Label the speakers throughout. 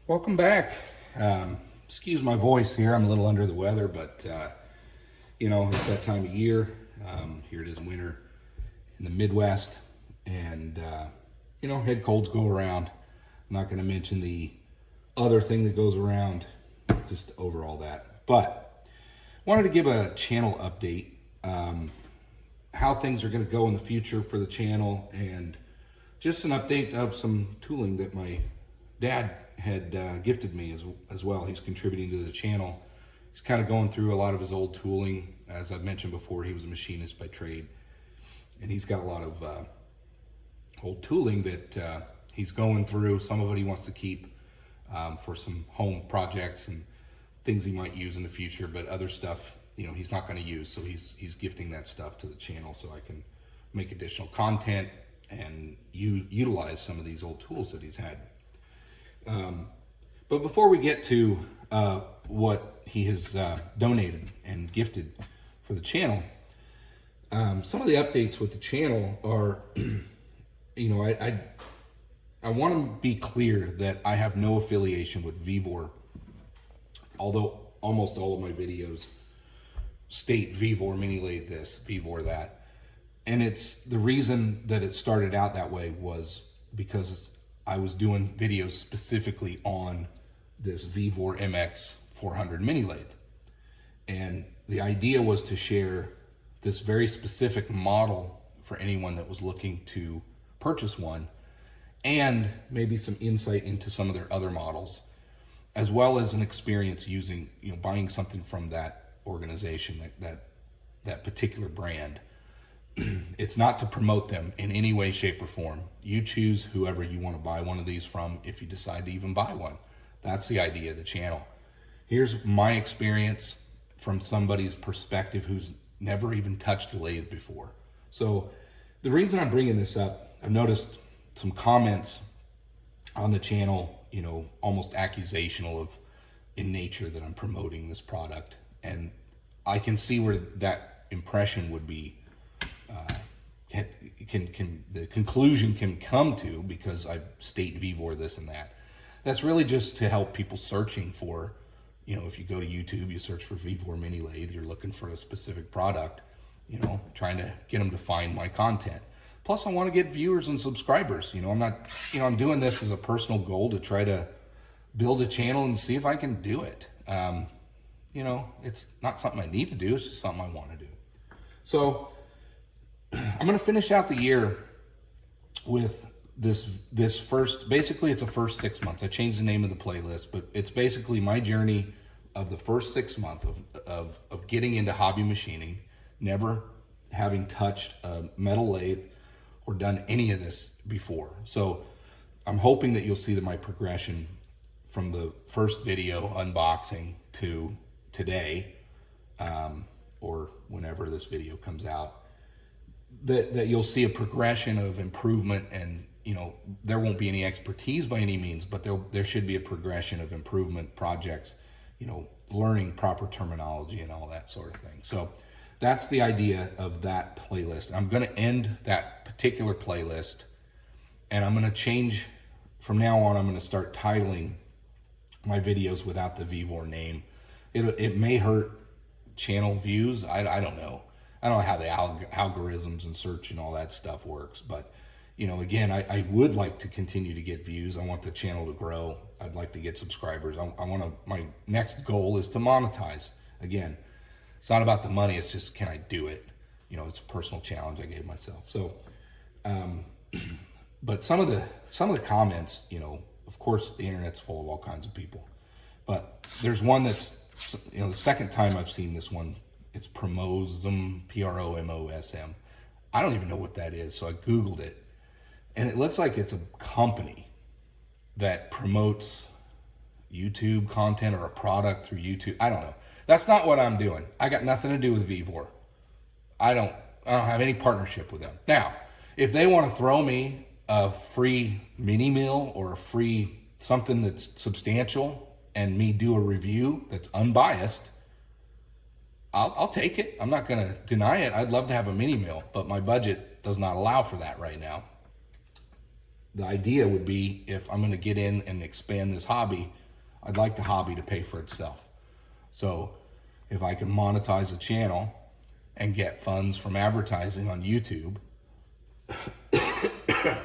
Speaker 1: Welcome back. Excuse my voice here. I'm a little under the weather, but it's that time of year. Here it is winter in the Midwest, and head colds go around. I'm not going to mention the other thing that goes around, just overall that. But wanted to give a channel update, how things are going to go in the future for the channel, and just an update of some tooling that my dad had gifted me as well. He's contributing to the channel. He's kind of going through a lot of his old tooling. As I've mentioned before, he was a machinist by trade, and he's got a lot of old tooling that he's going through. Some of it he wants to keep for some home projects and things he might use in the future, but other stuff, he's not going to use. So he's gifting that stuff to the channel so I can make additional content and utilize some of these old tools that he's had. But before we get to what he has donated and gifted for the channel, some of the updates with the channel are, I want to be clear that I have no affiliation with Vevor, although almost all of my videos state Vevor Mini Lathe this, Vevor that. And it's the reason that it started out that way was because I was doing videos specifically on this Vevor MX 400 mini lathe. And the idea was to share this very specific model for anyone that was looking to purchase one, and maybe some insight into some of their other models, as well as an experience using, buying something from that organization, that particular brand. It's not to promote them in any way, shape, or form. You choose whoever you want to buy one of these from if you decide to even buy one. That's the idea of the channel. Here's my experience from somebody's perspective who's never even touched a lathe before. So the reason I'm bringing this up, I've noticed some comments on the channel, almost accusational in nature that I'm promoting this product. And I can see where that impression would be, the conclusion can come to because I state Vevor this and that. That's really just to help people searching for, if you go to YouTube, you search for Vevor Mini Lathe, you're looking for a specific product, trying to get them to find my content. Plus I want to get viewers and subscribers. I'm doing this as a personal goal to try to build a channel and see if I can do it. It's not something I need to do, it's just something I want to do. So I'm going to finish out the year with this first, basically it's the first 6 months. I changed the name of the playlist, but it's basically my journey of the first 6 months of getting into hobby machining, never having touched a metal lathe or done any of this before. So I'm hoping that you'll see my progression from the first video unboxing to today, or whenever this video comes out, that you'll see a progression of improvement. And there won't be any expertise by any means, but there should be a progression of improvement projects, learning proper terminology and all that sort of thing. So that's the idea of that playlist. I'm going to end that particular playlist, and I'm going to change from now on. I'm going to start titling my videos without the Vevor name. It may hurt channel views. I don't know. I don't know how the algorithms and search and all that stuff works, but again, I would like to continue to get views. I want the channel to grow. I'd like to get subscribers. My next goal is to monetize. Again, it's not about the money. It's just, can I do it? It's a personal challenge I gave myself. So, but some of the comments, of course, the internet's full of all kinds of people, but there's one that's, the second time I've seen this one. It's Promosm, Promosm. I don't even know what that is, so I Googled it. And it looks like it's a company that promotes YouTube content or a product through YouTube. I don't know. That's not what I'm doing. I got nothing to do with Vevor. I don't have any partnership with them. Now, if they want to throw me a free mini mill or a free something that's substantial and me do a review that's unbiased, I'll take it. I'm not going to deny it. I'd love to have a mini mill, but my budget does not allow for that right now. the idea would be, if I'm going to get in and expand this hobby, I'd like the hobby to pay for itself. So if I can monetize a channel and get funds from advertising on YouTube,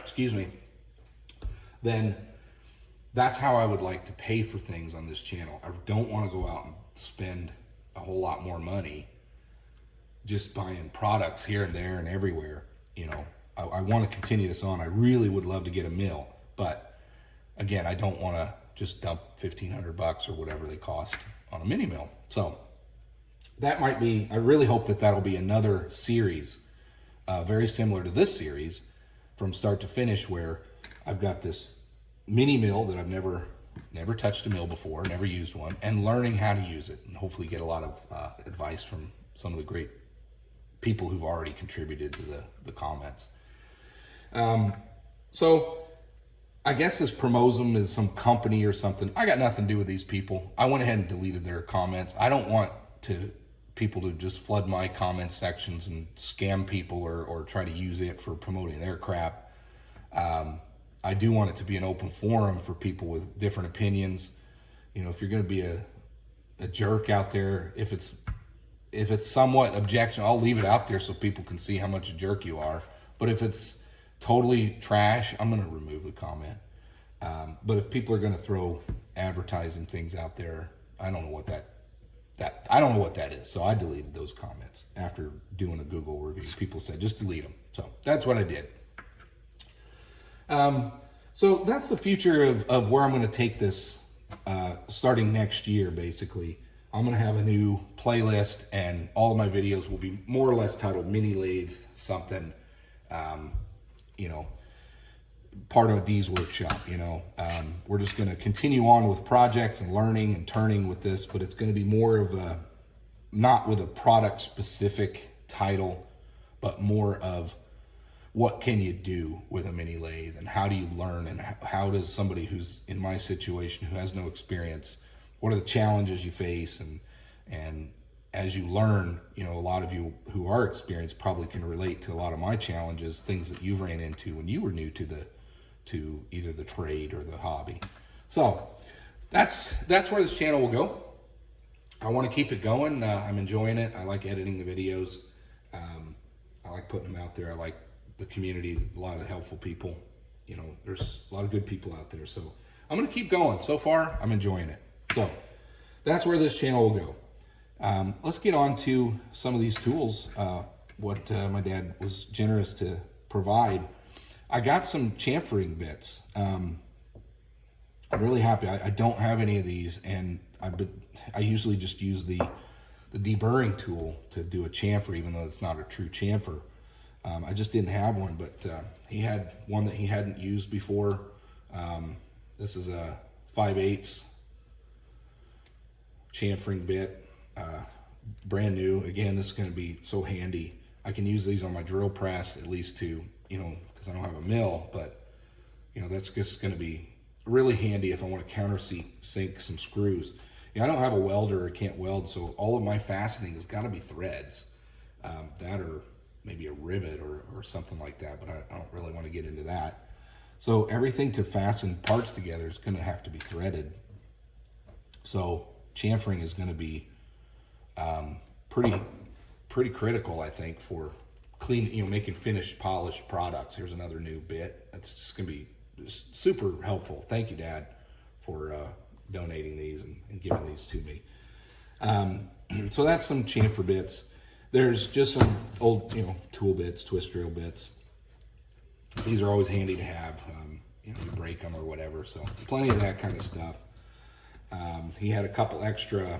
Speaker 1: excuse me, then that's how I would like to pay for things on this channel. I don't want to go out and spend a whole lot more money just buying products here and there and everywhere. You know, I want to continue this on. I really would love to get a mill, but again, I don't want to just dump $1,500 or whatever they cost on a mini mill. So that might be, I really hope that that'll be another series, very similar to this series, from start to finish, where I've got this mini mill that I've never touched a mill before, never used one, and learning how to use it, and hopefully get a lot of advice from some of the great people who've already contributed to the comments. So I guess this Promosum is some company or something. I got nothing to do with these people. I went ahead and deleted their comments. I don't want people to just flood my comment sections and scam people or try to use it for promoting their crap. I do want it to be an open forum for people with different opinions. You know, if you're going to be a jerk out there, if it's somewhat objectionable, I'll leave it out there so people can see how much a jerk you are. But if it's totally trash, I'm going to remove the comment. But if people are going to throw advertising things out there, I don't know what that is. So I deleted those comments after doing a Google review. People said just delete them. So that's what I did. So that's the future of where I'm going to take this, starting next year. Basically, I'm going to have a new playlist, and all of my videos will be more or less titled Mini Lathe something, you know, part of a D's workshop. You know, we're just going to continue on with projects and learning and turning with this, but it's going to be more of a, not with a product specific title, but more of what can you do with a mini lathe, and how do you learn, and how does somebody who's in my situation, who has no experience, what are the challenges you face, and as you learn, you know, a lot of you who are experienced probably can relate to a lot of my challenges, things that you've ran into when you were new to either the trade or the hobby. So that's where this channel will go. I want to keep it going. I'm enjoying it. I like editing the videos. I like putting them out there. I like the community, a lot of helpful people. You know, there's a lot of good people out there. So I'm going to keep going. So far, I'm enjoying it. So that's where this channel will go. Let's get on to some of these tools, what my dad was generous to provide. I got some chamfering bits. I'm really happy. I don't have any of these, and I usually just use the deburring tool to do a chamfer, even though it's not a true chamfer. I just didn't have one, but he had one that he hadn't used before. This is a 5/8 chamfering bit, brand new. Again, this is going to be so handy. I can use these on my drill press, at least to, you know, because I don't have a mill, but, you know, that's just going to be really handy if I want to countersink some screws. You know, I don't have a welder or can't weld, so all of my fastening has got to be threads. That or maybe a rivet or something like that, but I don't really want to get into that. So everything to fasten parts together is going to have to be threaded. So chamfering is going to be pretty critical, I think, for clean, you know, making finished polished products. Here's another new bit. That's just going to be just super helpful. Thank you, Dad, for donating these and giving these to me. So that's some chamfer bits. There's just some old, you know, tool bits, twist drill bits. These are always handy to have. You know, you break them or whatever. So plenty of that kind of stuff. He had a couple extra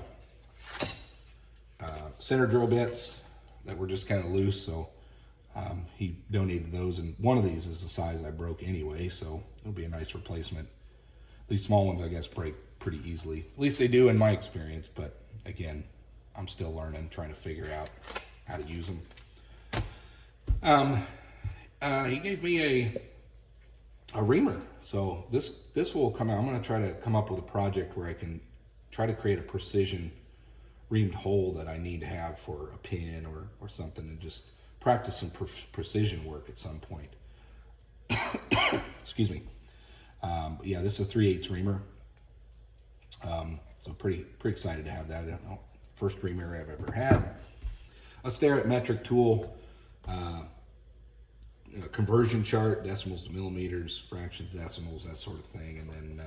Speaker 1: center drill bits that were just kind of loose, so he donated those, and one of these is the size I broke anyway, so it'll be a nice replacement. These small ones, I guess, break pretty easily. At least they do in my experience, but again, I'm still learning, trying to figure out how to use them. He gave me a reamer, so this will come out. I'm going to try to come up with a project where I can try to create a precision reamed hole that I need to have for a pin or something, and just practice some precision work at some point. Excuse me. But yeah, this is a 3/8 reamer. So pretty excited to have that. First reamer I've ever had. A stare metric tool, conversion chart, decimals to millimeters, fractions, decimals, that sort of thing, and then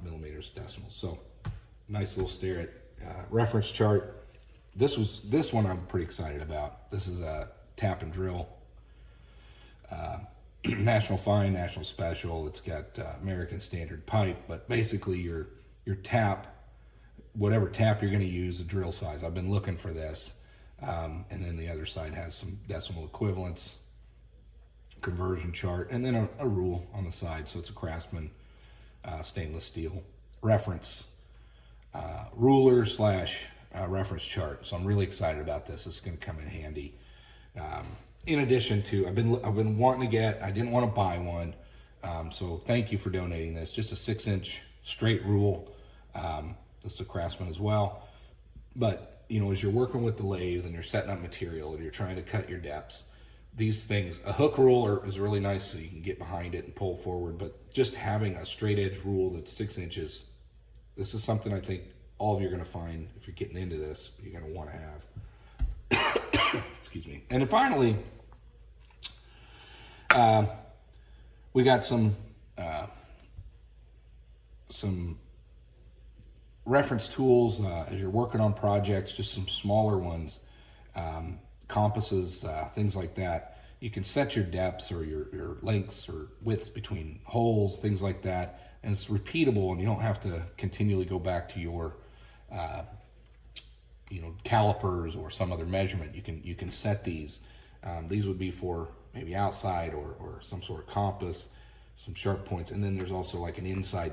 Speaker 1: millimeters, decimals. So nice little stare reference chart. This one I'm pretty excited about. This is a tap and drill. National Fine, National Special. It's got American Standard pipe, but basically your tap, whatever tap you're going to use, the drill size. I've been looking for this, and then the other side has some decimal equivalents, conversion chart, and then a rule on the side. So it's a Craftsman stainless steel reference ruler / reference chart. So I'm really excited about this. It's going to come in handy. In addition to, I've been wanting to get, I didn't want to buy one, so thank you for donating this. Just a 6-inch straight rule. This is a Craftsman as well. But you know, as you're working with the lathe and you're setting up material and you're trying to cut your depths, these things, a hook rule is really nice so you can get behind it and pull forward. But just having a straight edge rule that's 6 inches, this is something I think all of you are going to find if you're getting into this, you're going to want to have. Excuse me. And then finally, we got some reference tools as you're working on projects, just some smaller ones, compasses, things like that. You can set your depths or your lengths or widths between holes, things like that, and it's repeatable, and you don't have to continually go back to your calipers or some other measurement. You can set these. These would be for maybe outside or some sort of compass, some sharp points, and then there's also like an inside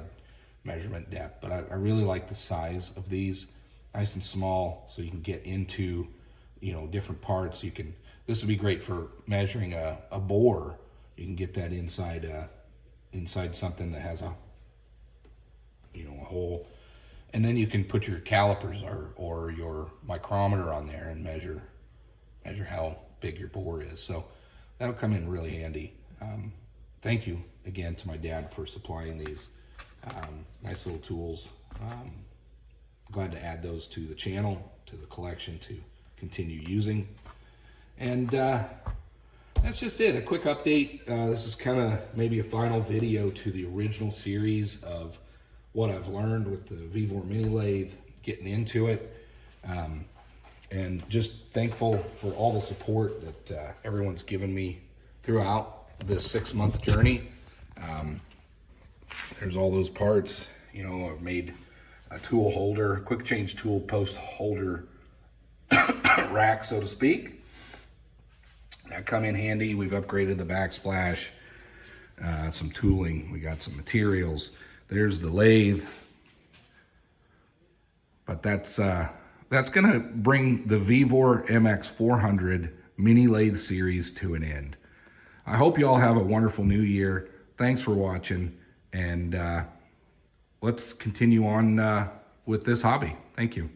Speaker 1: measurement depth. But I really like the size of these, nice and small, so you can get into different parts. This would be great for measuring a bore. You can get that inside something that has a hole. And then you can put your calipers or your micrometer on there and measure how big your bore is. So that'll come in really handy. Thank you again to my dad for supplying these nice little tools. Glad to add those to the channel, to the collection, to continue using. And that's just it, a quick update. This is kind of maybe a final video to the original series of what I've learned with the Vevor Mini Lathe, getting into it, and just thankful for all the support that everyone's given me throughout this 6-month journey. There's all those parts. I've made a tool holder, quick change tool post holder rack, so to speak. That come in handy. We've upgraded the backsplash, some tooling. We got some materials. There's the lathe, but that's gonna bring the Vevor MX 400 mini lathe series to an end. I hope you all have a wonderful new year. Thanks for watching, and let's continue on with this hobby. Thank you.